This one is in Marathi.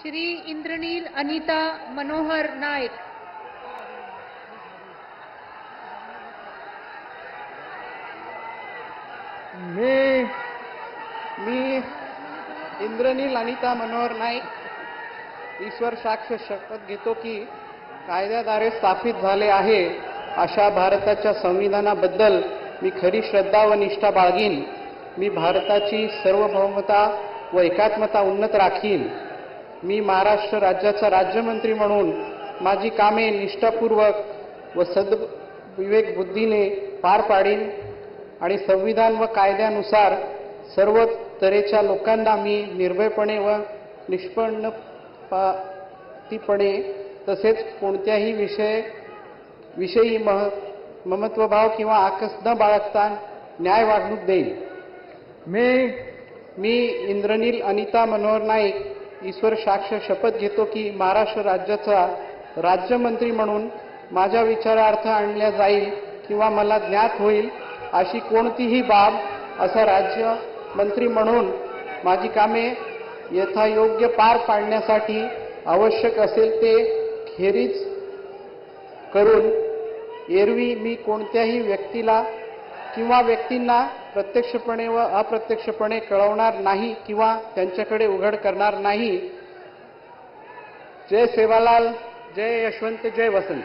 श्री इंद्रनील अनिता मनोहर नाईक। मी इंद्रनील अनिता मनोहर नाईक ईश्वर साक्ष शपथ घेतो की कायद्याद्वारे स्थापित झाले आहे अशा भारताच्या संविधानाबद्दल मी खरी श्रद्धा व निष्ठा बाळगीन। मी भारताची सार्वभौमता व एकात्मता उन्नत राखीन। मी महाराष्ट्र राज्याचा राज्यमंत्री म्हणून माझी कामे निष्ठापूर्वक व सद्विवेक बुद्धीने पार पाडीन आणि संविधान व कायद्यानुसार सर्व तऱ्हेच्या लोकांना मी निर्भयपणे व निष्पक्षपातीपणे तसेच कोणत्याही विषयी ममत्वभाव किंवा आकस न बाळगता न्याय वागणूक देईन। मी इंद्रनील अनिता मनोहर नाईक ईश्वर साक्ष शपथ घेतो की महाराष्ट्र राज्याचा राज्यमंत्री म्हणून माझ्या विचारार्थ आणल्या जाईल किंवा मला ज्ञात होईल अशी कोणतीही बाब असा राज्यमंत्री म्हणून माझी कामे यथायोग्य पार पाडण्यासाठी आवश्यक असेल ते खेरीज करून एरवी मी कोणत्याही व्यक्तीला किंवा व्यक्तींना प्रत्यक्षपणे व अप्रत्यक्षपणे कळवणार नाही किंवा त्यांच्याकडे उघड करणार नाही। जय सेवालाल, जय यशवंत, जय वसंत।